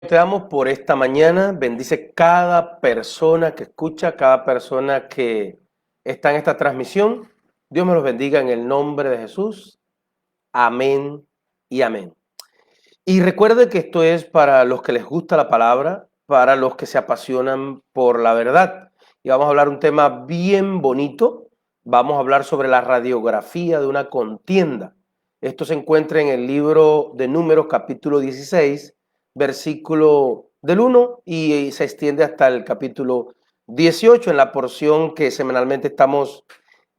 Te damos por esta mañana. Bendice cada persona que escucha, cada persona que está en esta transmisión. Dios me los bendiga en el nombre de Jesús. Amén y amén. Y recuerde que esto es para los que les gusta la palabra, para los que se apasionan por la verdad. Y vamos a hablar un tema bien bonito. Vamos a hablar sobre la radiografía de una contienda. Esto se encuentra en el libro de Números, capítulo 16, versículo del 1 y se extiende hasta el capítulo 18 en la porción que semanalmente estamos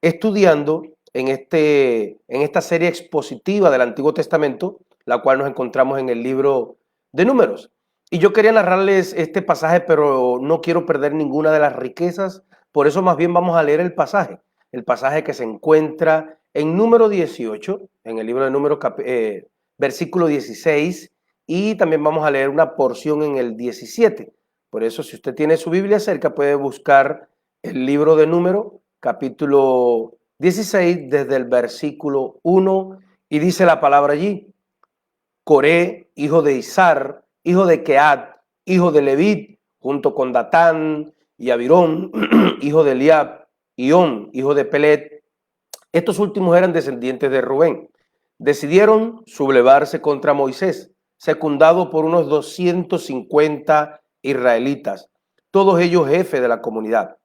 estudiando en esta serie expositiva del Antiguo Testamento, la cual nos encontramos en el libro de Números. Y yo quería narrarles este pasaje, pero no quiero perder ninguna de las riquezas, por eso más bien vamos a leer el pasaje que se encuentra en número 18, en el libro de Números, versículo 16, y también vamos a leer una porción en el 17. Por eso, si usted tiene su Biblia cerca, puede buscar el libro de Números, capítulo 16, desde el versículo 1, y dice la palabra allí: Coré, hijo de Izar, hijo de Keat, hijo de Levit, junto con Datán y Abirón, hijo de Eliab, y On, hijo de Pelet. Estos últimos eran descendientes de Rubén. Decidieron sublevarse contra Moisés, secundado por unos 250 israelitas, todos ellos jefes de la comunidad,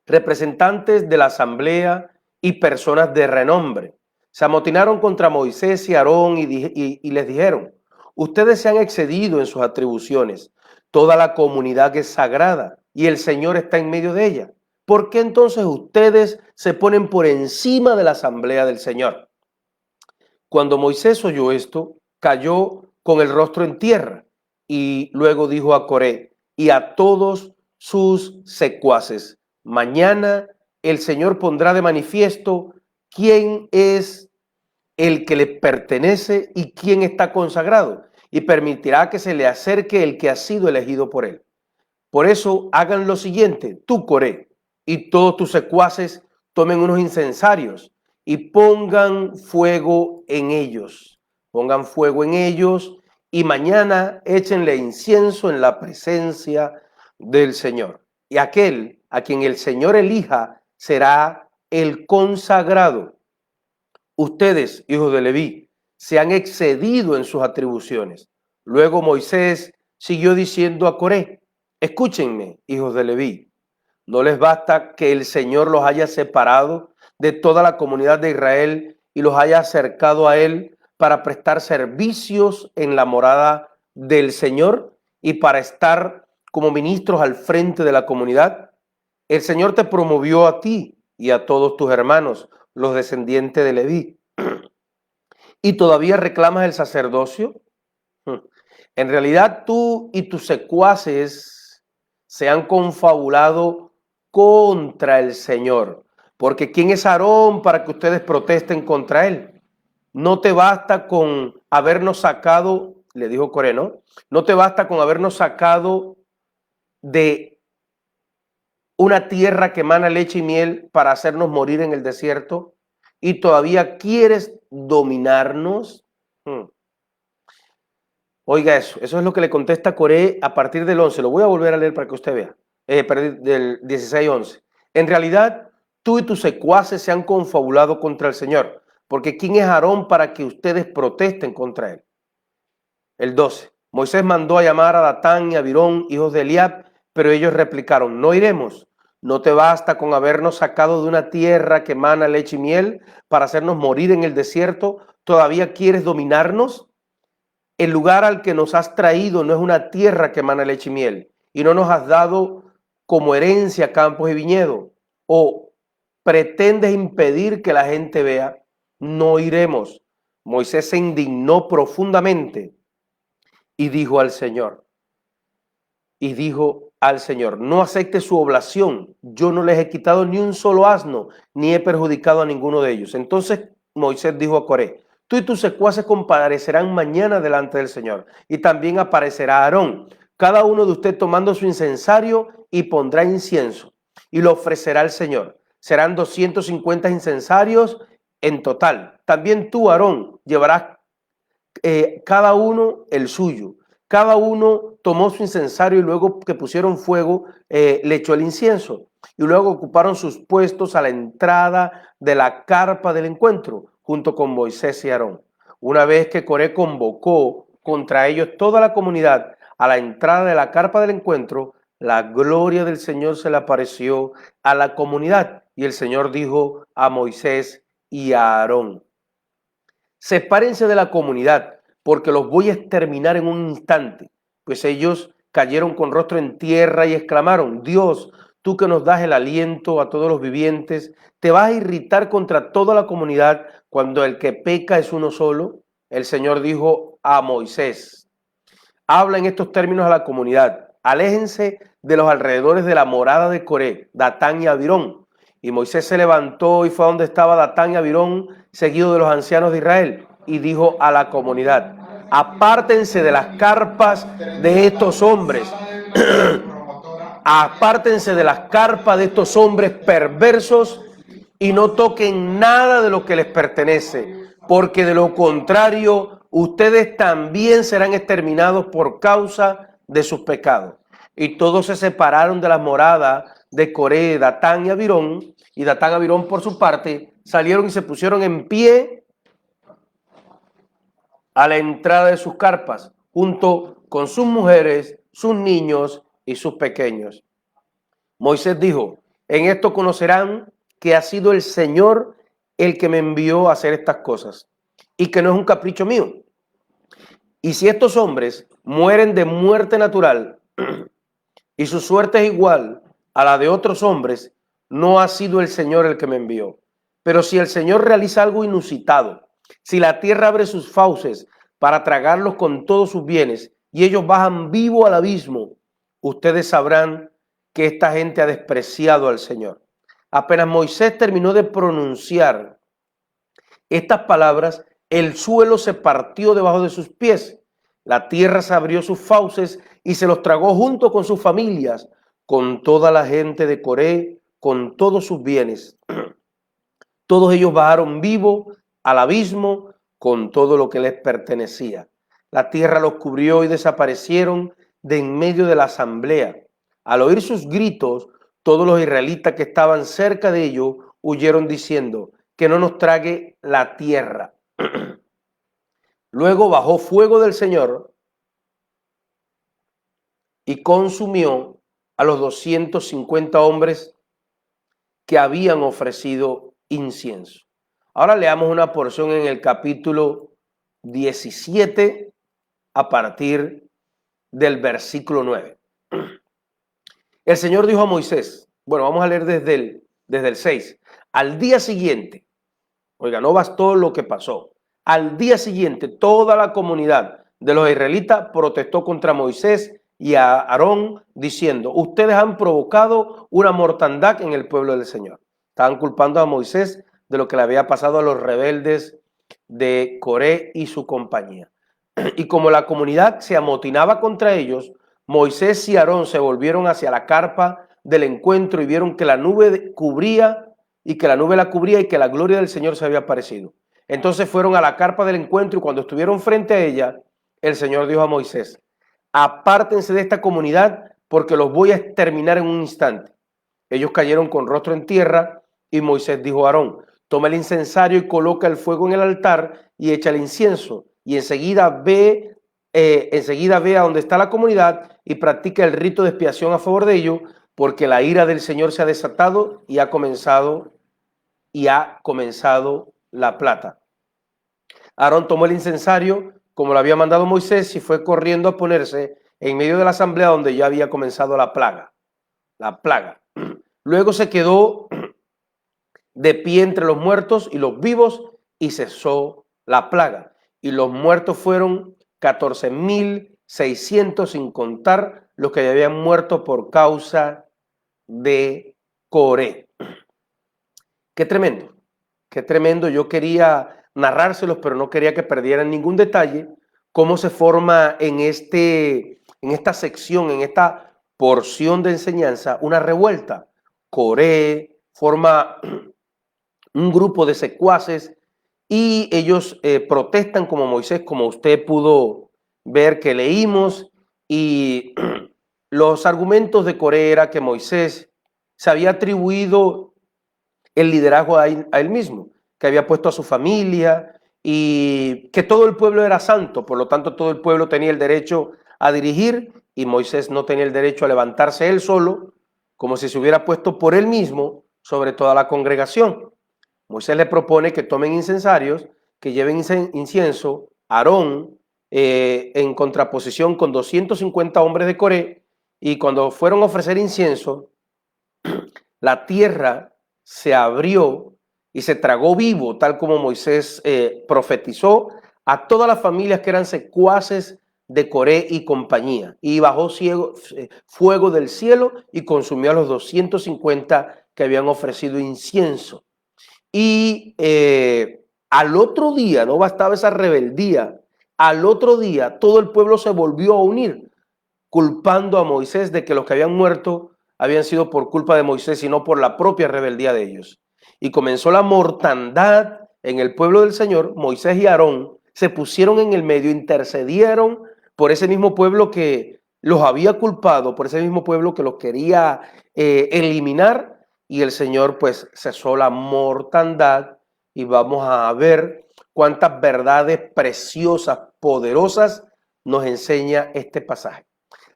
representantes de la asamblea y personas de renombre. Se amotinaron contra Moisés y Aarón y les dijeron: ustedes se han excedido en sus atribuciones. Toda la comunidad es sagrada y el Señor está en medio de ella. ¿Por qué entonces ustedes se ponen por encima de la asamblea del Señor? Cuando Moisés oyó esto, cayó con el rostro en tierra y luego dijo a Coré y a todos sus secuaces: mañana el Señor pondrá de manifiesto quién es el que le pertenece y quién está consagrado, y permitirá que se le acerque el que ha sido elegido por él. Por eso hagan lo siguiente: tú, Coré, y todos tus secuaces tomen unos incensarios y pongan fuego en ellos. Pongan fuego en ellos y mañana échenle incienso en la presencia del Señor. Y aquel a quien el Señor elija será el consagrado. Ustedes, hijos de Leví, se han excedido en sus atribuciones. Luego Moisés siguió diciendo a Coré: escúchenme, hijos de Leví, ¿no les basta que el Señor los haya separado de toda la comunidad de Israel y los haya acercado a él para prestar servicios en la morada del Señor y para estar como ministros al frente de la comunidad? El Señor te promovió a ti y a todos tus hermanos, los descendientes de Leví, y todavía reclamas el sacerdocio. En realidad tú y tus secuaces se han confabulado contra el Señor, porque ¿quién es Aarón para que ustedes protesten contra él? No te basta con habernos sacado, le dijo Coré, no te basta con habernos sacado de una tierra que emana leche y miel para hacernos morir en el desierto, y todavía quieres dominarnos. Oiga eso es lo que le contesta Coré a partir del 11. Lo voy a volver a leer para que usted vea. Del 16-11. En realidad, tú y tus secuaces se han confabulado contra el Señor, porque ¿quién es Aarón para que ustedes protesten contra él? El 12. Moisés mandó a llamar a Datán y a Abirón, hijos de Eliab, pero ellos replicaron: no iremos. ¿No te basta con habernos sacado de una tierra que emana leche y miel para hacernos morir en el desierto? ¿Todavía quieres dominarnos? El lugar al que nos has traído no es una tierra que emana leche y miel, y no nos has dado como herencia campos y viñedos. ¿O pretendes impedir que la gente vea? No iremos. Moisés se indignó profundamente y dijo al Señor, no acepte su oblación. Yo no les he quitado ni un solo asno, ni he perjudicado a ninguno de ellos. Entonces Moisés dijo a Coré: tú y tus secuaces comparecerán mañana delante del Señor, y también aparecerá Aarón, cada uno de ustedes tomando su incensario, y pondrá incienso, y lo ofrecerá al Señor. Serán 250 incensarios en total. También tú, Aarón, llevarás cada uno el suyo. Cada uno tomó su incensario y luego que pusieron fuego, le echó el incienso. Y luego ocuparon sus puestos a la entrada de la carpa del encuentro, junto con Moisés y Aarón. Una vez que Coré convocó contra ellos toda la comunidad a la entrada de la carpa del encuentro, la gloria del Señor se le apareció a la comunidad. Y el Señor dijo a Moisés y a Aarón: sepárense de la comunidad, porque los voy a exterminar en un instante. Pues ellos cayeron con rostro en tierra y exclamaron: Dios, tú que nos das el aliento a todos los vivientes, ¿te vas a irritar contra toda la comunidad cuando el que peca es uno solo? El Señor dijo a Moisés: habla en estos términos a la comunidad: aléjense de los alrededores de la morada de Coré, Datán y Abirón. Y Moisés se levantó y fue a donde estaba Datán y Abirón, seguido de los ancianos de Israel, y dijo a la comunidad: apártense de las carpas de estos hombres, apártense de las carpas de estos hombres perversos y no toquen nada de lo que les pertenece, porque de lo contrario ustedes también serán exterminados por causa de sus pecados. Y todos se separaron de la morada de Coré, Datán y Abirón, y Datán y Abirón por su parte salieron y se pusieron en pie a la entrada de sus carpas, junto con sus mujeres, sus niños y sus pequeños. Moisés dijo: en esto conocerán que ha sido el Señor el que me envió a hacer estas cosas, y que no es un capricho mío. Y si estos hombres mueren de muerte natural, y su suerte es igual a la de otros hombres, no ha sido el Señor el que me envió. Pero si el Señor realiza algo inusitado, si la tierra abre sus fauces para tragarlos con todos sus bienes, y ellos bajan vivo al abismo, ustedes sabrán que esta gente ha despreciado al Señor. Apenas Moisés terminó de pronunciar estas palabras, el suelo se partió debajo de sus pies, la tierra se abrió sus fauces y se los tragó junto con sus familias, con toda la gente de Coré, con todos sus bienes. Todos ellos bajaron vivos al abismo con todo lo que les pertenecía. La tierra los cubrió y desaparecieron de en medio de la asamblea. Al oír sus gritos, todos los israelitas que estaban cerca de ellos huyeron diciendo: que no nos trague la tierra. Luego bajó fuego del Señor y consumió a los 250 hombres que habían ofrecido incienso. Ahora leamos una porción en el capítulo 17 a partir del versículo 9. El Señor dijo a Moisés, bueno, vamos a leer desde el 6. Al día siguiente, oiga, no bastó lo que pasó. Al día siguiente, toda la comunidad de los israelitas protestó contra Moisés y a Aarón diciendo: ustedes han provocado una mortandad en el pueblo del Señor. Estaban culpando a Moisés de lo que le había pasado a los rebeldes de Coré y su compañía. Y como la comunidad se amotinaba contra ellos, Moisés y Aarón se volvieron hacia la carpa del encuentro y vieron que la nube cubría y que la nube la cubría y que la gloria del Señor se había aparecido. Entonces fueron a la carpa del encuentro y cuando estuvieron frente a ella, el Señor dijo a Moisés: apártense de esta comunidad porque los voy a exterminar en un instante. Ellos cayeron con rostro en tierra y Moisés dijo a Aarón: toma el incensario y coloca el fuego en el altar y echa el incienso y enseguida ve a donde está la comunidad y practica el rito de expiación a favor de ellos, porque la ira del Señor se ha desatado y ha comenzado la plata. Aarón tomó el incensario como lo había mandado Moisés y fue corriendo a ponerse en medio de la asamblea donde ya había comenzado la plaga. Luego se quedó de pie entre los muertos y los vivos y cesó la plaga. Y los muertos fueron 14,600 sin contar los que habían muerto por causa de Coré. Qué tremendo, qué tremendo. Yo quería narrárselos, pero no quería que perdieran ningún detalle. Cómo se forma en esta sección, en esta porción de enseñanza, una revuelta. Coré forma un grupo de secuaces y ellos protestan como Moisés, como usted pudo ver que leímos y los argumentos de Coré era que Moisés se había atribuido el liderazgo a él mismo, que había puesto a su familia y que todo el pueblo era santo, por lo tanto todo el pueblo tenía el derecho a dirigir y Moisés no tenía el derecho a levantarse él solo, como si se hubiera puesto por él mismo sobre toda la congregación. Moisés le propone que tomen incensarios, que lleven incienso, Aarón, en contraposición con 250 hombres de Coré, y cuando fueron a ofrecer incienso, la tierra se abrió y se tragó vivo, tal como Moisés profetizó, a todas las familias que eran secuaces de Coré y compañía. Y bajó fuego del cielo y consumió a los 250 que habían ofrecido incienso. Y al otro día, no bastaba esa rebeldía, al otro día todo el pueblo se volvió a unir, culpando a Moisés de que los que habían muerto habían sido por culpa de Moisés y no por la propia rebeldía de ellos. Y comenzó la mortandad en el pueblo del Señor. Moisés y Aarón se pusieron en el medio, intercedieron por ese mismo pueblo que los había culpado, por ese mismo pueblo que los quería eliminar, y el Señor pues cesó la mortandad y vamos a ver cuántas verdades preciosas, poderosas nos enseña este pasaje.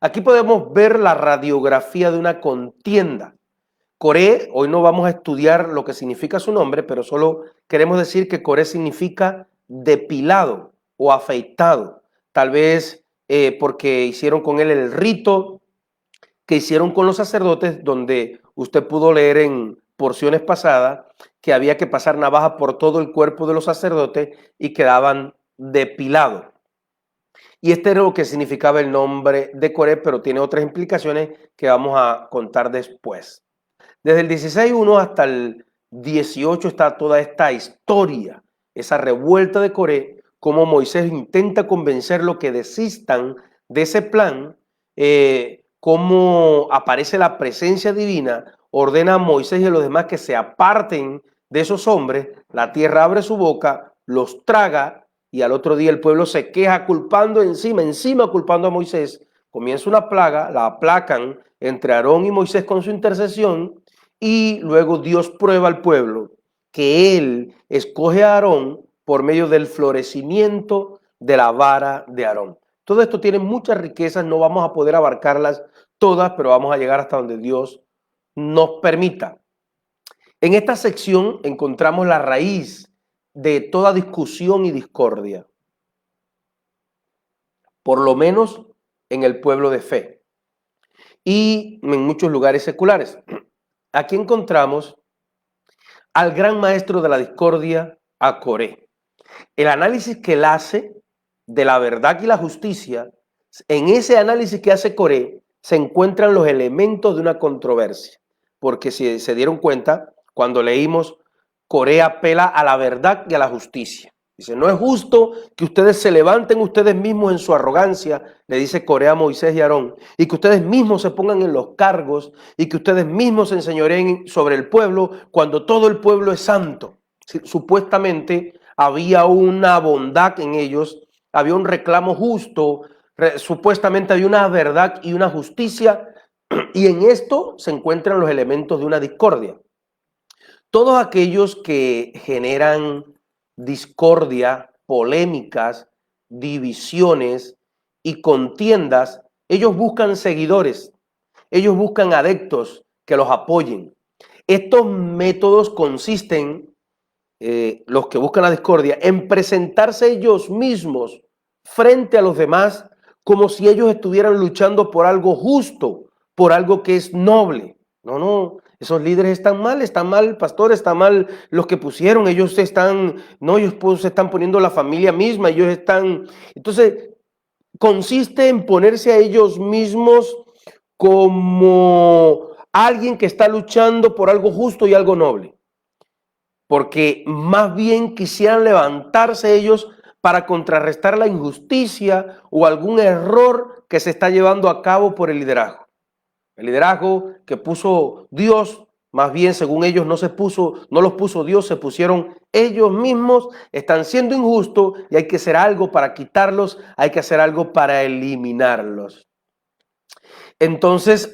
Aquí podemos ver la radiografía de una contienda. Coré, hoy no vamos a estudiar lo que significa su nombre, pero solo queremos decir que Coré significa depilado o afeitado. Tal vez porque hicieron con él el rito que hicieron con los sacerdotes, donde usted pudo leer en porciones pasadas que había que pasar navaja por todo el cuerpo de los sacerdotes y quedaban depilados. Y este era lo que significaba el nombre de Coré, pero tiene otras implicaciones que vamos a contar después. Desde el 16.1 hasta el 18 está toda esta historia, esa revuelta de Coré, cómo Moisés intenta convencerlo que desistan de ese plan, cómo aparece la presencia divina, ordena a Moisés y a los demás que se aparten de esos hombres, la tierra abre su boca, los traga, y al otro día el pueblo se queja culpando encima culpando a Moisés. Comienza una plaga, la aplacan entre Aarón y Moisés con su intercesión, y luego Dios prueba al pueblo que él escoge a Aarón por medio del florecimiento de la vara de Aarón. Todo esto tiene muchas riquezas, no vamos a poder abarcarlas todas, pero vamos a llegar hasta donde Dios nos permita. En esta sección encontramos la raíz de toda discusión y discordia, por lo menos en el pueblo de fe y en muchos lugares seculares. Aquí encontramos al gran maestro de la discordia, a Coré. El análisis que él hace de la verdad y la justicia, en ese análisis que hace Coré se encuentran los elementos de una controversia, porque si se dieron cuenta, cuando leímos, Coré apela a la verdad y a la justicia. Dice, no es justo que ustedes se levanten ustedes mismos en su arrogancia, le dice Coré a Moisés y Aarón, y que ustedes mismos se pongan en los cargos y que ustedes mismos se enseñoreen sobre el pueblo cuando todo el pueblo es santo. Supuestamente había una bondad en ellos, había un reclamo justo, supuestamente había una verdad y una justicia, y en esto se encuentran los elementos de una discordia. Todos aquellos que generan discordia, polémicas, divisiones y contiendas, ellos buscan seguidores, ellos buscan adeptos que los apoyen. Estos métodos consisten, los que buscan la discordia, en presentarse ellos mismos frente a los demás como si ellos estuvieran luchando por algo justo, por algo que es noble. No, esos líderes están mal, pastor, está mal los que pusieron, ellos pues, se están poniendo la familia misma, ellos están... Entonces, consiste en ponerse a ellos mismos como alguien que está luchando por algo justo y algo noble. Porque más bien quisieran levantarse ellos para contrarrestar la injusticia o algún error que se está llevando a cabo por el liderazgo. El liderazgo que puso Dios Más bien, según ellos, no los puso Dios, se pusieron ellos mismos, están siendo injustos y hay que hacer algo para quitarlos, hay que hacer algo para eliminarlos. Entonces,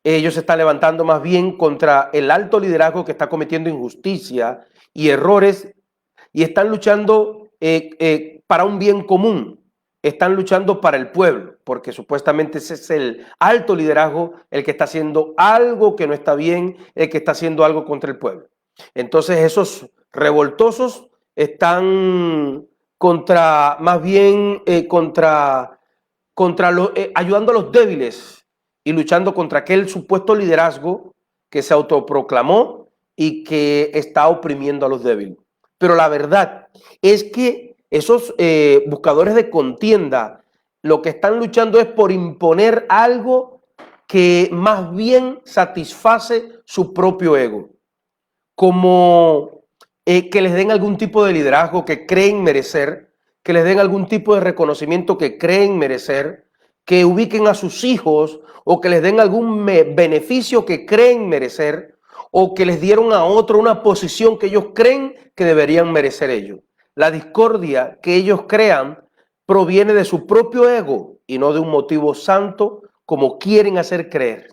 ellos se están levantando más bien contra el alto liderazgo que está cometiendo injusticia y errores y están luchando para un bien común. Están luchando para el pueblo, porque supuestamente ese es el alto liderazgo, el que está haciendo algo que no está bien, el que está haciendo algo contra el pueblo. Entonces esos revoltosos están contra, más bien ayudando a los débiles y luchando contra aquel supuesto liderazgo que se autoproclamó y que está oprimiendo a los débiles. Pero la verdad es que esos buscadores de contienda lo que están luchando es por imponer algo que más bien satisface su propio ego, como que les den algún tipo de liderazgo que creen merecer, que les den algún tipo de reconocimiento que creen merecer, que ubiquen a sus hijos o que les den algún beneficio que creen merecer o que les dieron a otro una posición que ellos creen que deberían merecer ellos. La discordia que ellos crean proviene de su propio ego y no de un motivo santo como quieren hacer creer.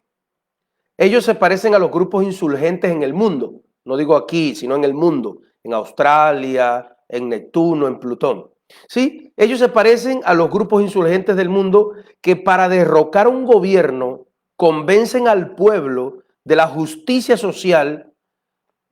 Ellos se parecen a los grupos insurgentes en el mundo, no digo aquí, sino en el mundo, en Australia, en Neptuno, en Plutón. Sí, ellos se parecen a los grupos insurgentes del mundo que para derrocar un gobierno convencen al pueblo de la justicia social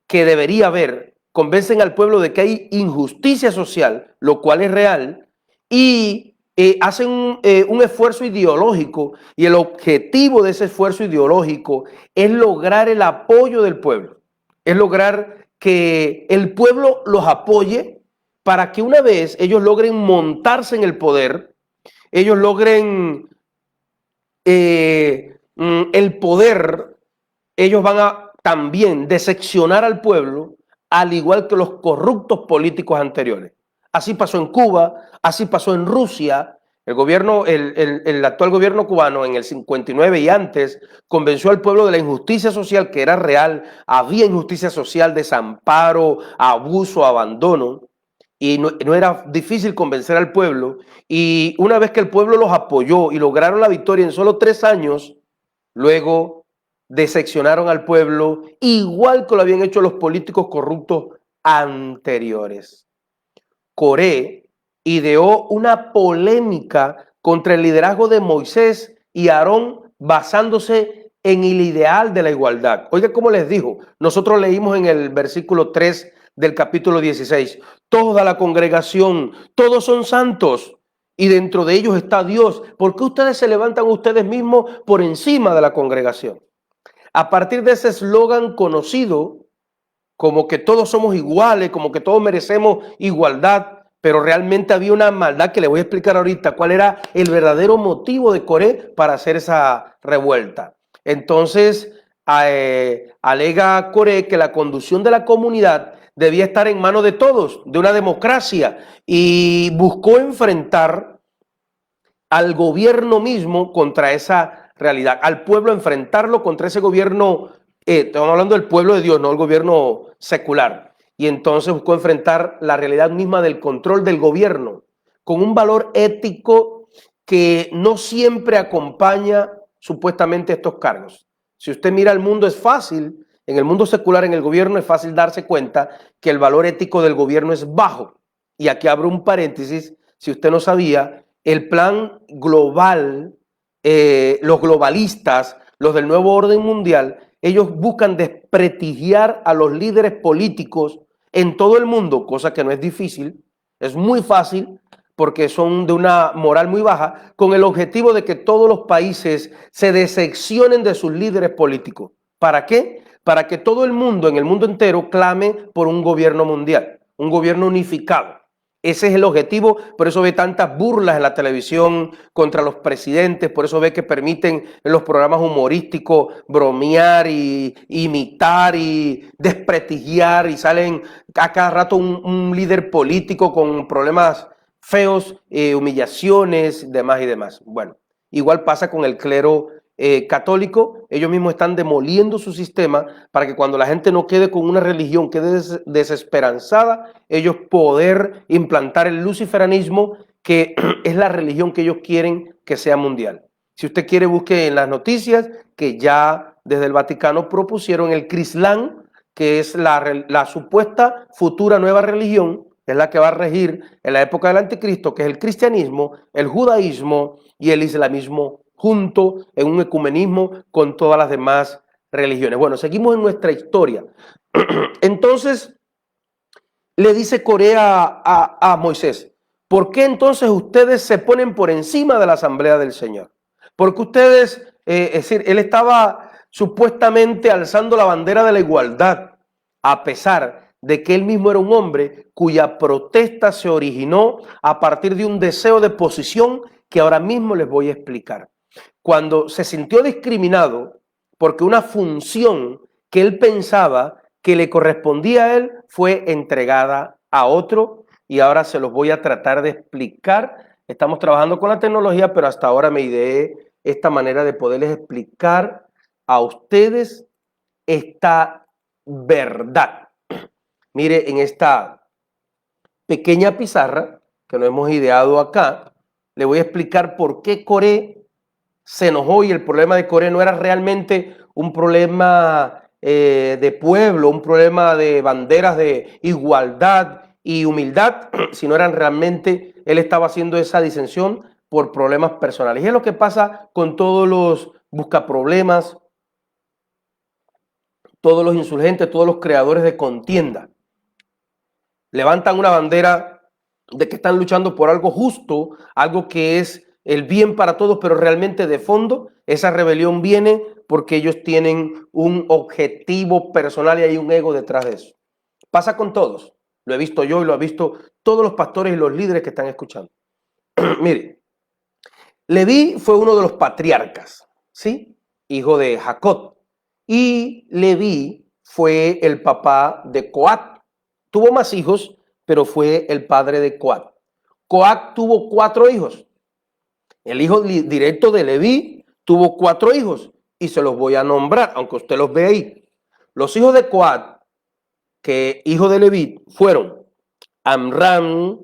que debería haber, convencen al pueblo de que hay injusticia social, lo cual es real, y hacen un esfuerzo ideológico, y el objetivo de ese esfuerzo ideológico es lograr el apoyo del pueblo, es lograr que el pueblo los apoye para que una vez ellos logren montarse en el poder, ellos logren el poder, ellos van a también decepcionar al pueblo, al igual que los corruptos políticos anteriores. Así pasó en Cuba, así pasó en Rusia. El actual gobierno cubano en el 59 y antes convenció al pueblo de la injusticia social que era real. Había injusticia social, desamparo, abuso, abandono. Y no era difícil convencer al pueblo. Y una vez que el pueblo los apoyó y lograron la victoria en solo 3 años, luego decepcionaron al pueblo, igual que lo habían hecho los políticos corruptos anteriores. Coré ideó una polémica contra el liderazgo de Moisés y Aarón basándose en el ideal de la igualdad. Oiga, como les dijo, nosotros leímos en el versículo 3 del capítulo 16, toda la congregación, todos son santos y dentro de ellos está Dios. ¿Por qué ustedes se levantan ustedes mismos por encima de la congregación? A partir de ese eslogan conocido, como que todos somos iguales, como que todos merecemos igualdad, pero realmente había una maldad que le voy a explicar ahorita cuál era el verdadero motivo de Coré para hacer esa revuelta. Entonces, alega Coré que la conducción de la comunidad debía estar en manos de todos, de una democracia, y buscó enfrentar al gobierno mismo contra esa realidad, al pueblo enfrentarlo contra ese gobierno, estamos hablando del pueblo de Dios, no el gobierno secular. Y entonces buscó enfrentar la realidad misma del control del gobierno con un valor ético que no siempre acompaña supuestamente estos cargos. Si usted mira el mundo es fácil, en el mundo secular, en el gobierno es fácil darse cuenta que el valor ético del gobierno es bajo. Y aquí abro un paréntesis, si usted no sabía, el plan global, los globalistas, los del nuevo orden mundial, ellos buscan desprestigiar a los líderes políticos en todo el mundo, cosa que no es difícil, es muy fácil porque son de una moral muy baja, con el objetivo de que todos los países se decepcionen de sus líderes políticos. ¿Para qué? Para que todo el mundo, en el mundo entero, clame por un gobierno mundial, un gobierno unificado. Ese es el objetivo, por eso ve tantas burlas en la televisión contra los presidentes, por eso ve que permiten en los programas humorísticos bromear y imitar y desprestigiar y salen a cada rato un líder político con problemas feos, humillaciones, demás y demás. Bueno, igual pasa con el clero católico, ellos mismos están demoliendo su sistema para que cuando la gente no quede con una religión, quede desesperanzada, ellos poder implantar el luciferanismo, que es la religión que ellos quieren que sea mundial. Si usted quiere, busque en las noticias que ya desde el Vaticano propusieron el Crislán, que es la supuesta futura nueva religión, que es la que va a regir en la época del anticristo, que es el cristianismo, el judaísmo y el islamismo junto en un ecumenismo con todas las demás religiones. Bueno, seguimos en nuestra historia. Entonces, le dice Corea a Moisés, ¿por qué entonces ustedes se ponen por encima de la asamblea del Señor? Porque ustedes, es decir, él estaba supuestamente alzando la bandera de la igualdad, a pesar de que él mismo era un hombre cuya protesta se originó a partir de un deseo de posición que ahora mismo les voy a explicar. Cuando se sintió discriminado porque una función que él pensaba que le correspondía a él fue entregada a otro, y ahora se los voy a tratar de explicar. Estamos trabajando con la tecnología, pero hasta ahora me ideé esta manera de poderles explicar a ustedes esta verdad. Mire, en esta pequeña pizarra que nos hemos ideado acá, le voy a explicar por qué Coré se enojó, y el problema de Coré no era realmente un problema de pueblo, un problema de banderas de igualdad y humildad, sino eran realmente, él estaba haciendo esa disensión por problemas personales. Y es lo que pasa con todos los buscaproblemas, todos los insurgentes, todos los creadores de contienda. Levantan una bandera de que están luchando por algo justo, algo que es el bien para todos, pero realmente de fondo esa rebelión viene porque ellos tienen un objetivo personal y hay un ego detrás de eso. Pasa con todos. Lo he visto yo y lo han visto todos los pastores y los líderes que están escuchando. Mire, Leví fue uno de los patriarcas, ¿sí? Hijo de Jacob. Y Leví fue el papá de Coat. Tuvo más hijos, pero fue el padre de Coat. Coat tuvo 4 hijos. El hijo directo de Leví tuvo 4 hijos y se los voy a nombrar, aunque usted los ve ahí. Los hijos de Coat, que hijo de Leví, fueron Amram,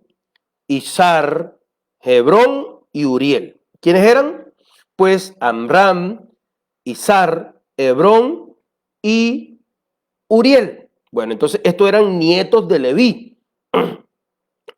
Izar, Hebrón y Uriel. ¿Quiénes eran? Pues Amram, Izar, Hebrón y Uriel. Bueno, entonces estos eran nietos de Leví.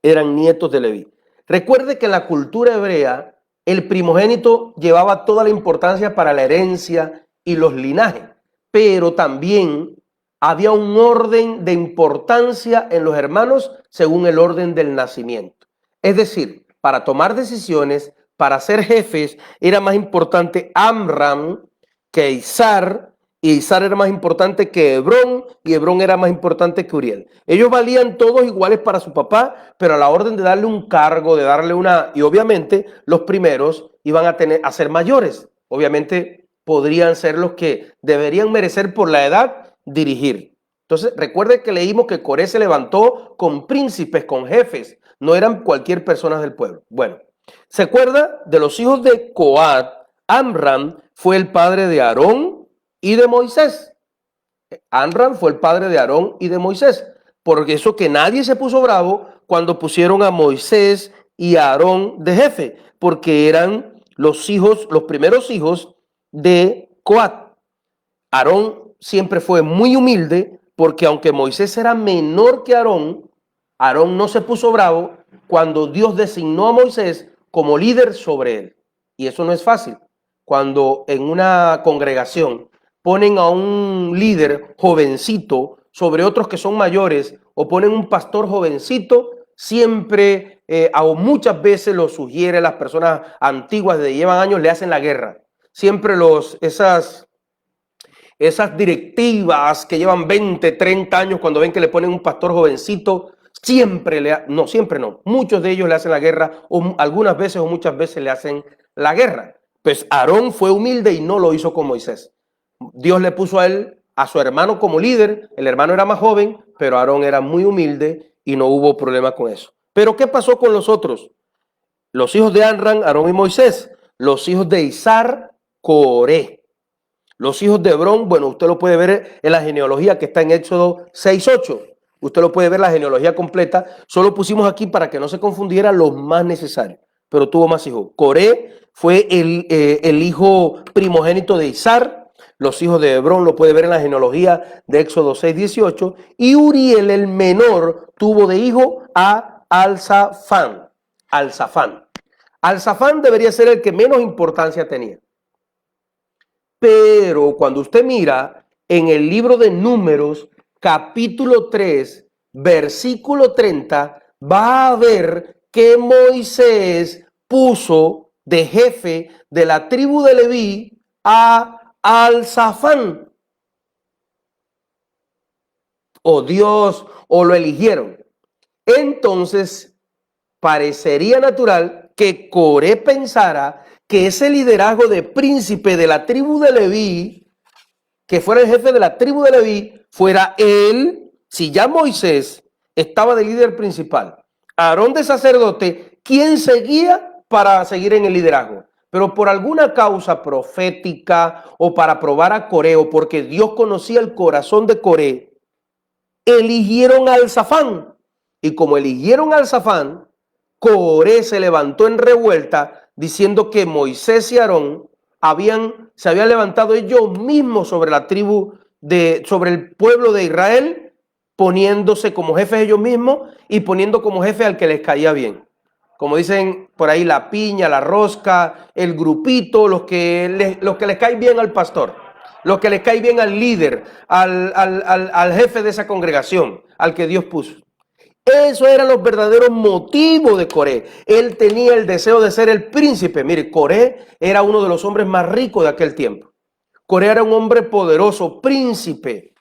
Eran nietos de Leví. Recuerde que en la cultura hebrea el primogénito llevaba toda la importancia para la herencia y los linajes, pero también había un orden de importancia en los hermanos según el orden del nacimiento. Es decir, para tomar decisiones, para ser jefes, era más importante Amram que Izar, y Izar era más importante que Hebrón, y Hebrón era más importante que Uriel. Ellos valían todos iguales para su papá, pero a la orden de darle un cargo, de darle una... Y obviamente los primeros iban a ser mayores. Obviamente podrían ser los que deberían merecer por la edad dirigir. Entonces, recuerde que leímos que Coré se levantó con príncipes, con jefes. No eran cualquier persona del pueblo. Bueno, ¿se acuerda de los hijos de Coat? Amram fue el padre de Aarón y de Moisés. Amram fue el padre de Aarón y de Moisés. Por eso que nadie se puso bravo cuando pusieron a Moisés y a Aarón de jefe, porque eran los hijos, los primeros hijos de Coat. Aarón siempre fue muy humilde, porque aunque Moisés era menor que Aarón, Aarón no se puso bravo cuando Dios designó a Moisés como líder sobre él. Y eso no es fácil. Cuando en una congregación ponen a un líder jovencito sobre otros que son mayores, o ponen un pastor jovencito, siempre o muchas veces lo sugiere las personas antiguas de llevan años, le hacen la guerra. Siempre esas directivas que llevan 20, 30 años, cuando ven que le ponen un pastor jovencito, muchos de ellos le hacen la guerra, o algunas veces o muchas veces le hacen la guerra. Pues Aarón fue humilde y no lo hizo con Moisés. Dios le puso a él, a su hermano como líder. El hermano era más joven, pero Aarón era muy humilde y no hubo problema con eso. Pero ¿qué pasó con los otros? Los hijos de Amram, Aarón y Moisés. Los hijos de Izar, Coré. Los hijos de Hebrón, bueno, usted lo puede ver en la genealogía que está en Éxodo 6:8. Usted lo puede ver la genealogía completa. Solo pusimos aquí para que no se confundiera lo más necesario. Pero tuvo más hijos. Coré fue el hijo primogénito de Izar. Los hijos de Hebrón lo puede ver en la genealogía de Éxodo 6:18. Y Uriel, el menor, tuvo de hijo a Alzafán. Alzafán debería ser el que menos importancia tenía. Pero cuando usted mira en el libro de Números, capítulo 3, versículo 30, va a ver que Moisés puso de jefe de la tribu de Leví a Alzafán. O Dios, o lo eligieron. Entonces, parecería natural que Coré pensara que ese liderazgo de príncipe de la tribu de Leví, que fuera el jefe de la tribu de Leví, fuera él. Si ya Moisés estaba de líder principal, Aarón de sacerdote, ¿quién seguía para seguir en el liderazgo? Pero por alguna causa profética o para probar a Coré o porque Dios conocía el corazón de Coré, eligieron a Alzafán. Y como eligieron a Alzafán, Coré se levantó en revuelta diciendo que Moisés y Aarón se habían levantado ellos mismos sobre la tribu sobre el pueblo de Israel, poniéndose como jefes ellos mismos y poniendo como jefe al que les caía bien. Como dicen por ahí, la piña, la rosca, el grupito, los que les cae bien al pastor, los que les cae bien al líder, al jefe de esa congregación, al que Dios puso. Esos eran los verdaderos motivos de Coré. Él tenía el deseo de ser el príncipe. Mire, Coré era uno de los hombres más ricos de aquel tiempo. Coré era un hombre poderoso, príncipe.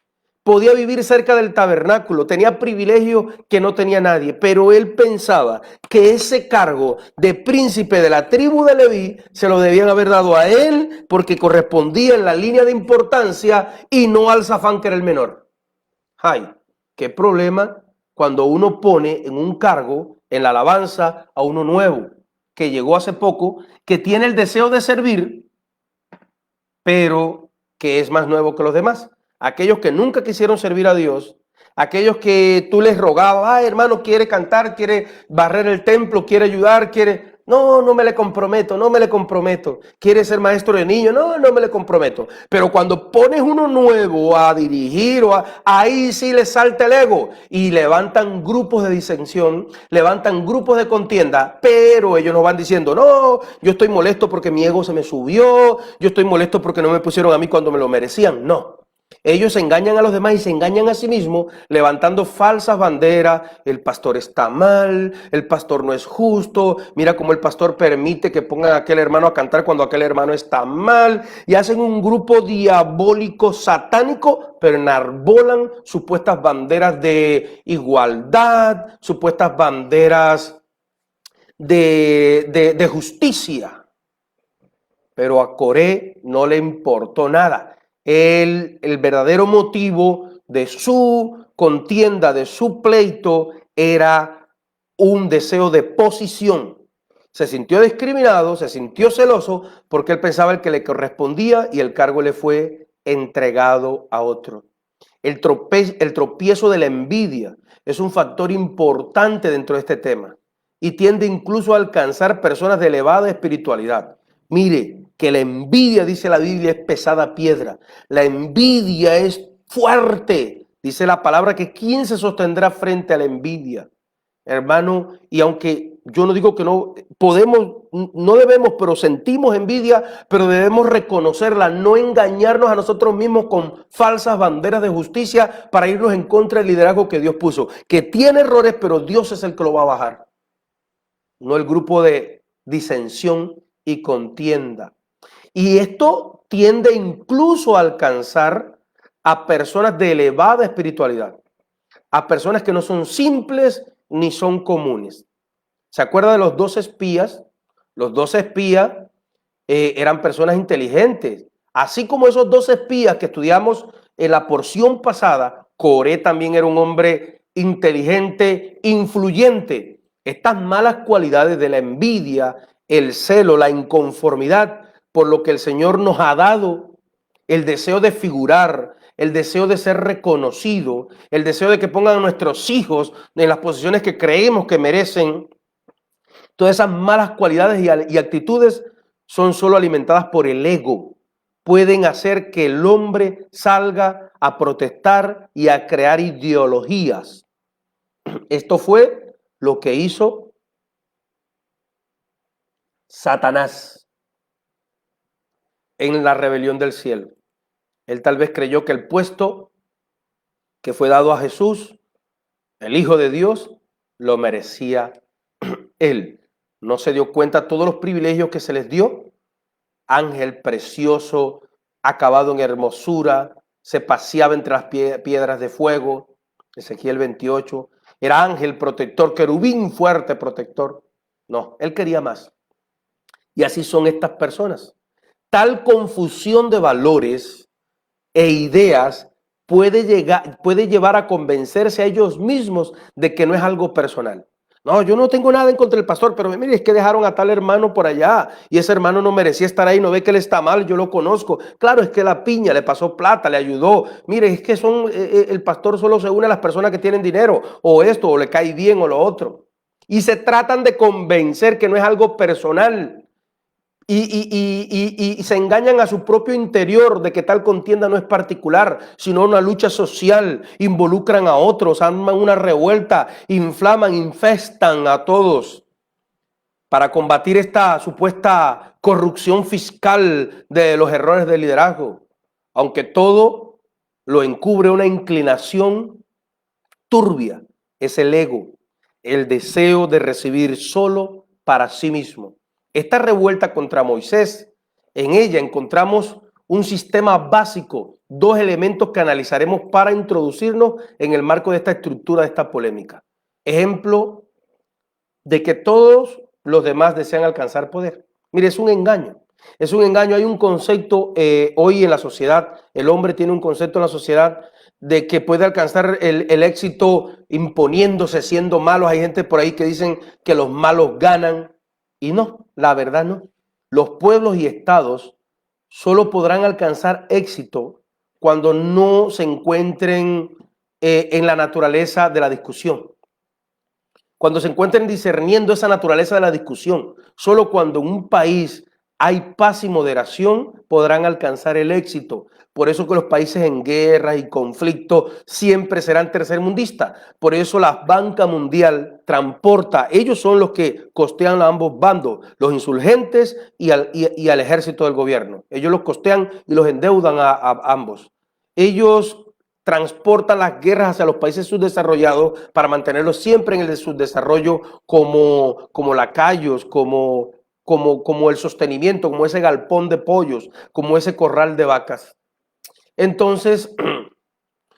Podía vivir cerca del tabernáculo, tenía privilegios que no tenía nadie, pero él pensaba que ese cargo de príncipe de la tribu de Leví se lo debían haber dado a él porque correspondía en la línea de importancia y no al Alzafán, que era el menor. Ay, qué problema cuando uno pone en un cargo, en la alabanza, a uno nuevo, que llegó hace poco, que tiene el deseo de servir, pero que es más nuevo que los demás. Aquellos que nunca quisieron servir a Dios, aquellos que tú les rogabas, ay hermano, quiere cantar, quiere barrer el templo, quiere ayudar, quiere... No me le comprometo. ¿Quiere ser maestro de niños? No me le comprometo. Pero cuando pones uno nuevo a dirigir, ahí sí le salta el ego y levantan grupos de disensión, levantan grupos de contienda, pero ellos nos van diciendo, no, yo estoy molesto porque mi ego se me subió, yo estoy molesto porque no me pusieron a mí cuando me lo merecían. No. Ellos engañan a los demás y se engañan a sí mismos levantando falsas banderas. El pastor está mal, el pastor no es justo, mira cómo el pastor permite que pongan a aquel hermano a cantar cuando aquel hermano está mal. Y hacen un grupo diabólico, satánico, pero enarbolan supuestas banderas de igualdad, supuestas banderas de justicia. Pero a Coré no le importó nada. El verdadero motivo de su contienda, de su pleito, era un deseo de posición. Se sintió discriminado, se sintió celoso porque él pensaba el que le correspondía y el cargo le fue entregado a otro. El tropiezo de la envidia es un factor importante dentro de este tema y tiende incluso a alcanzar personas de elevada espiritualidad. Mire, que la envidia, dice la Biblia, es pesada piedra. La envidia es fuerte. Dice la palabra que ¿quién se sostendrá frente a la envidia? Hermano, y aunque yo no digo que no podemos, no debemos, pero sentimos envidia, pero debemos reconocerla, no engañarnos a nosotros mismos con falsas banderas de justicia para irnos en contra del liderazgo que Dios puso, que tiene errores, pero Dios es el que lo va a bajar, no el grupo de disensión y contienda. Y esto tiende incluso a alcanzar a personas de elevada espiritualidad, a personas que no son simples ni son comunes. ¿Se acuerda de los 12 espías? Los 12 espías eran personas inteligentes. Así como esos 12 espías que estudiamos en la porción pasada, Coré también era un hombre inteligente, influyente. Estas malas cualidades de la envidia, el celo, la inconformidad, por lo que el Señor nos ha dado, el deseo de figurar, el deseo de ser reconocido, el deseo de que pongan a nuestros hijos en las posiciones que creemos que merecen, todas esas malas cualidades y actitudes son solo alimentadas por el ego. Pueden hacer que el hombre salga a protestar y a crear ideologías. Esto fue lo que hizo Satanás en la rebelión del cielo. Él tal vez creyó que el puesto que fue dado a Jesús, el Hijo de Dios, lo merecía él. No se dio cuenta de todos los privilegios que se les dio. Ángel precioso, acabado en hermosura, se paseaba entre las piedras de fuego. Ezequiel 28. Era ángel protector, querubín fuerte protector. No, él quería más. Y así son estas personas. Tal confusión de valores e ideas puede llevar a convencerse a ellos mismos de que no es algo personal. No, yo no tengo nada en contra del pastor, pero mire, es que dejaron a tal hermano por allá y ese hermano no merecía estar ahí, no ve que él está mal, yo lo conozco. Claro, es que la piña le pasó plata, le ayudó. Mire, es que el pastor solo se une a las personas que tienen dinero, o esto, o le cae bien, o lo otro. Y se tratan de convencer que no es algo personal. Y se engañan a su propio interior de que tal contienda no es particular, sino una lucha social. Involucran a otros, arman una revuelta, inflaman, infestan a todos para combatir esta supuesta corrupción fiscal de los errores de liderazgo. Aunque todo lo encubre una inclinación turbia, es el ego, el deseo de recibir solo para sí mismo. Esta revuelta contra Moisés, en ella encontramos un sistema básico, dos elementos que analizaremos para introducirnos en el marco de esta estructura, de esta polémica. Ejemplo de que todos los demás desean alcanzar poder. Mire, es un engaño. Es un engaño. Hay un concepto hoy en la sociedad, el hombre tiene un concepto en la sociedad de que puede alcanzar el éxito imponiéndose, siendo malos. Hay gente por ahí que dicen que los malos ganan. Y no, la verdad no. Los pueblos y estados solo podrán alcanzar éxito cuando no se encuentren en la naturaleza de la discusión. Cuando se encuentren discerniendo esa naturaleza de la discusión. Solo cuando en un país hay paz y moderación podrán alcanzar el éxito. Por eso que los países en guerra y conflicto siempre serán tercermundistas. Por eso la banca mundial transporta, ellos son los que costean a ambos bandos, los insurgentes y al ejército del gobierno. Ellos los costean y los endeudan a ambos. Ellos transportan las guerras hacia los países subdesarrollados para mantenerlos siempre en el subdesarrollo como lacayos, como el sostenimiento, como ese galpón de pollos, como ese corral de vacas. Entonces,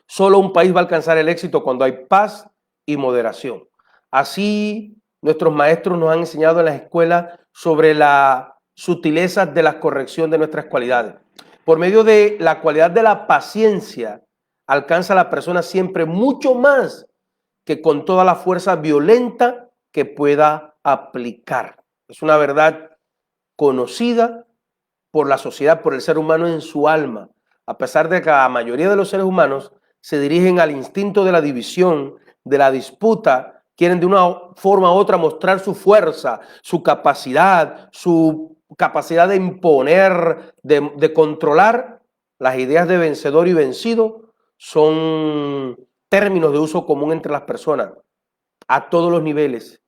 solo un país va a alcanzar el éxito cuando hay paz y moderación. Así, nuestros maestros nos han enseñado en las escuelas sobre las sutilezas de la corrección de nuestras cualidades. Por medio de la cualidad de la paciencia, alcanza a la persona siempre mucho más que con toda la fuerza violenta que pueda aplicar. Es una verdad conocida por la sociedad, por el ser humano en su alma, a pesar de que la mayoría de los seres humanos se dirigen al instinto de la división, de la disputa, quieren de una forma u otra mostrar su fuerza, su capacidad de imponer, de controlar. Las ideas de vencedor y vencido son términos de uso común entre las personas a todos los niveles,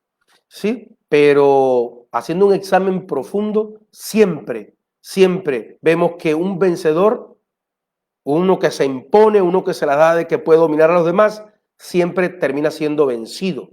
¿sí? Pero haciendo un examen profundo, siempre vemos que un vencedor, uno que se impone, uno que se la da de que puede dominar a los demás, siempre termina siendo vencido.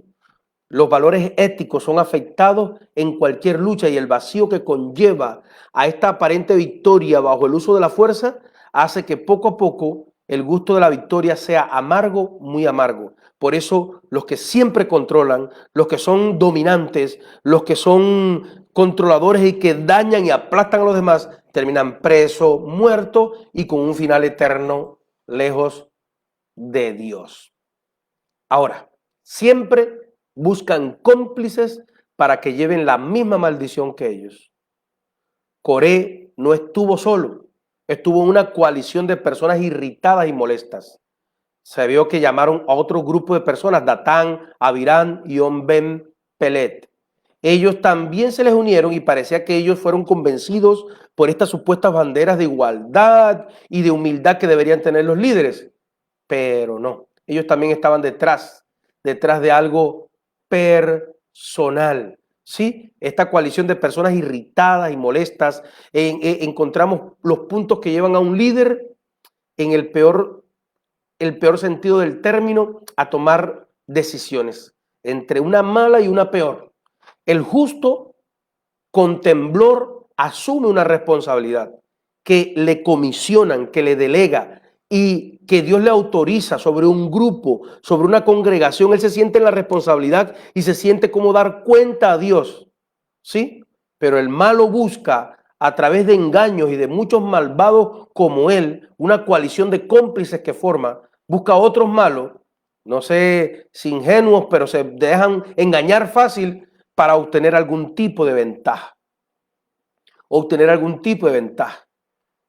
Los valores éticos son afectados en cualquier lucha y el vacío que conlleva a esta aparente victoria bajo el uso de la fuerza hace que poco a poco el gusto de la victoria sea amargo, muy amargo. Por eso los que siempre controlan, los que son dominantes, los que son controladores y que dañan y aplastan a los demás, terminan presos, muertos y con un final eterno lejos de Dios. Ahora, siempre buscan cómplices para que lleven la misma maldición que ellos. Coré no estuvo solo, estuvo en una coalición de personas irritadas y molestas. Se vio que llamaron a otro grupo de personas, Datán, Abirán y Ben Pelet. Ellos también se les unieron y parecía que ellos fueron convencidos por estas supuestas banderas de igualdad y de humildad que deberían tener los líderes. Pero no, ellos también estaban detrás de algo personal. ¿Sí? Esta coalición de personas irritadas y molestas, encontramos los puntos que llevan a un líder en el peor sentido del término, a tomar decisiones entre una mala y una peor. El justo con temblor asume una responsabilidad que le comisionan, que le delega y que Dios le autoriza sobre un grupo, sobre una congregación. Él se siente en la responsabilidad y se siente como dar cuenta a Dios, ¿sí? Pero el malo busca, a través de engaños y de muchos malvados como él, una coalición de cómplices que forma, busca a otros malos, no sé si ingenuos, pero se dejan engañar fácil para obtener algún tipo de ventaja.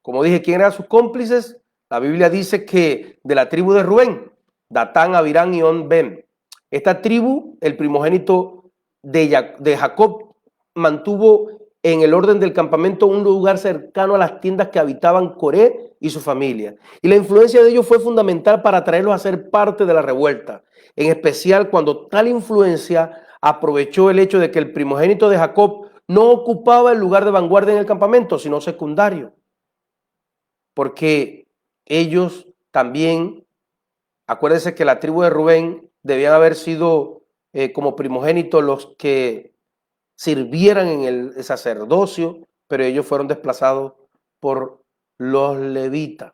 Como dije, ¿quién eran sus cómplices? La Biblia dice que de la tribu de Rubén, Datán, Abirán y Ben. Esta tribu, el primogénito de Jacob, mantuvo en el orden del campamento un lugar cercano a las tiendas que habitaban Coré y su familia. Y la influencia de ellos fue fundamental para atraerlos a ser parte de la revuelta, en especial cuando tal influencia aprovechó el hecho de que el primogénito de Jacob no ocupaba el lugar de vanguardia en el campamento, sino secundario, porque ellos también, acuérdense que la tribu de Rubén debían haber sido como primogénitos los que sirvieran en el sacerdocio, pero ellos fueron desplazados por los levitas.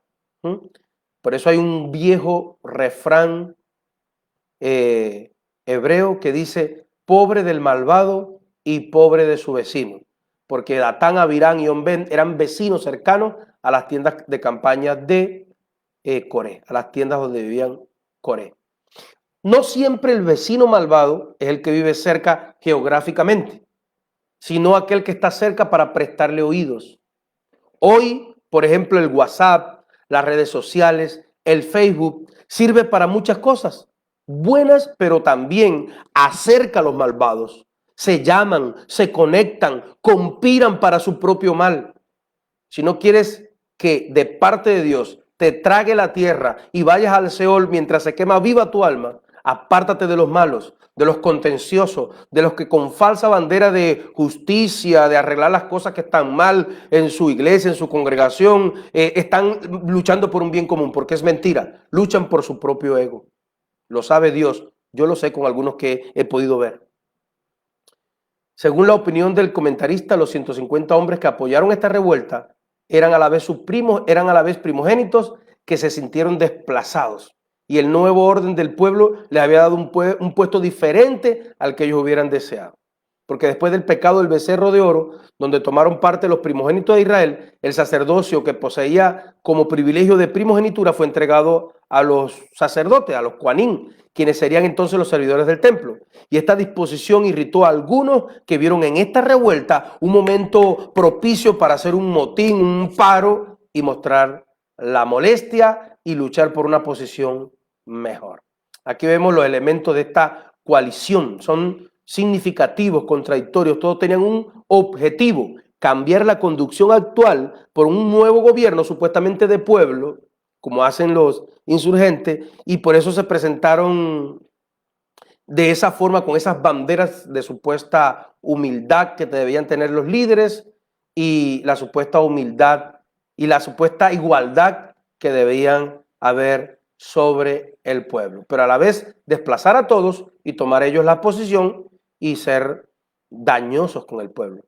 Por eso hay un viejo refrán hebreo que dice: pobre del malvado y pobre de su vecino, porque Datán, Abirán y Ben eran vecinos cercanos a las tiendas de campaña de Coré, a las tiendas donde vivían Coré. No siempre el vecino malvado es el que vive cerca geográficamente, sino aquel que está cerca para prestarle oídos. Hoy, por ejemplo, el WhatsApp, las redes sociales, el Facebook, sirve para muchas cosas buenas, pero también acerca a los malvados. Se llaman, se conectan, conspiran para su propio mal. Si no quieres que de parte de Dios te trague la tierra y vayas al Seol mientras se quema viva tu alma, apártate de los malos, de los contenciosos, de los que con falsa bandera de justicia, de arreglar las cosas que están mal en su iglesia, en su congregación, están luchando por un bien común, porque es mentira, luchan por su propio ego. Lo sabe Dios, yo lo sé con algunos que he podido ver. Según la opinión del comentarista, los 150 hombres que apoyaron esta revuelta eran a la vez primogénitos que se sintieron desplazados, y el nuevo orden del pueblo les había dado un puesto diferente al que ellos hubieran deseado. Porque después del pecado del becerro de oro, donde tomaron parte los primogénitos de Israel, el sacerdocio que poseía como privilegio de primogenitura fue entregado a los sacerdotes, a los cuanín, quienes serían entonces los servidores del templo. Y esta disposición irritó a algunos que vieron en esta revuelta un momento propicio para hacer un motín, un paro y mostrar la molestia y luchar por una posición mejor. Aquí vemos los elementos de esta coalición. Son significativos, contradictorios, todos tenían un objetivo: cambiar la conducción actual por un nuevo gobierno supuestamente de pueblo, como hacen los insurgentes, y por eso se presentaron de esa forma, con esas banderas de supuesta humildad que debían tener los líderes y la supuesta humildad y la supuesta igualdad que debían haber sobre el pueblo, pero a la vez desplazar a todos y tomar ellos la posición y ser dañosos con el pueblo.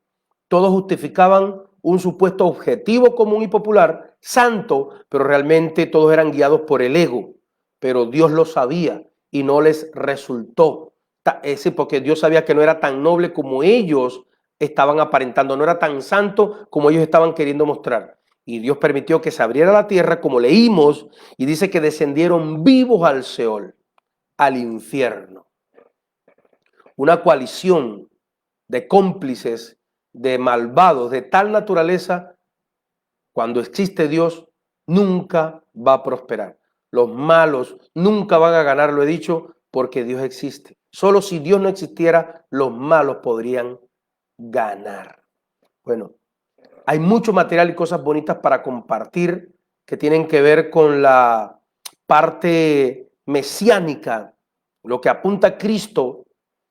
Todos justificaban un supuesto objetivo común y popular, santo, pero realmente todos eran guiados por el ego. Pero Dios lo sabía y no les resultó. Porque Dios sabía que no era tan noble como ellos estaban aparentando, no era tan santo como ellos estaban queriendo mostrar. Y Dios permitió que se abriera la tierra, como leímos, y dice que descendieron vivos al Seol, al infierno. Una coalición de cómplices, de malvados, de tal naturaleza, Cuando existe Dios, nunca va a prosperar. Los malos nunca van a ganar, lo he dicho, porque Dios existe. Solo si Dios no existiera, los malos podrían ganar. Bueno, hay mucho material y cosas bonitas para compartir que tienen que ver con la parte mesiánica, lo que apunta a Cristo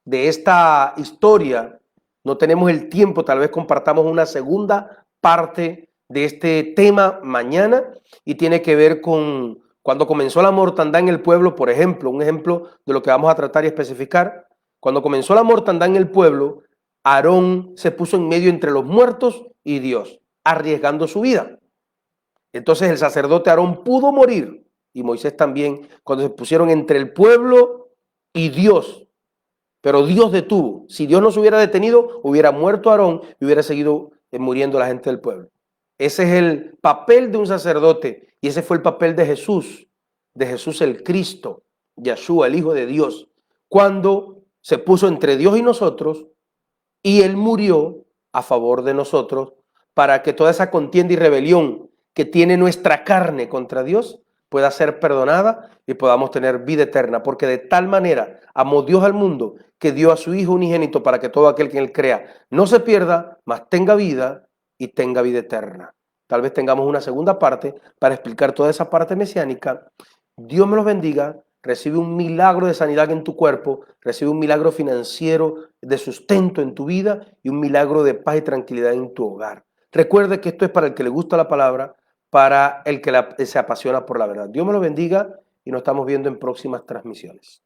de esta historia. No tenemos el tiempo, tal vez compartamos una segunda parte de este tema mañana y tiene que ver con cuando comenzó la mortandad en el pueblo, por ejemplo, un ejemplo de lo que vamos a tratar y especificar. Cuando comenzó la mortandad en el pueblo, Aarón se puso en medio entre los muertos y Dios, arriesgando su vida. Entonces el sacerdote Aarón pudo morir y Moisés también cuando se pusieron entre el pueblo y Dios. Pero Dios detuvo. Si Dios no se hubiera detenido, hubiera muerto Aarón y hubiera seguido muriendo la gente del pueblo. Ese es el papel de un sacerdote y ese fue el papel de Jesús el Cristo, Yeshua, el Hijo de Dios, cuando se puso entre Dios y nosotros y Él murió a favor de nosotros para que toda esa contienda y rebelión que tiene nuestra carne contra Dios pueda ser perdonada y podamos tener vida eterna, porque de tal manera amó Dios al mundo que dio a su Hijo unigénito para que todo aquel que en Él crea no se pierda, mas tenga vida y tenga vida eterna. Tal vez tengamos una segunda parte para explicar toda esa parte mesiánica. Dios me los bendiga. Recibe un milagro de sanidad en tu cuerpo, recibe un milagro financiero de sustento en tu vida y un milagro de paz y tranquilidad en tu hogar. Recuerde que esto es para el que le gusta la palabra, para el que se apasiona por la verdad. Dios me lo bendiga y nos estamos viendo en próximas transmisiones.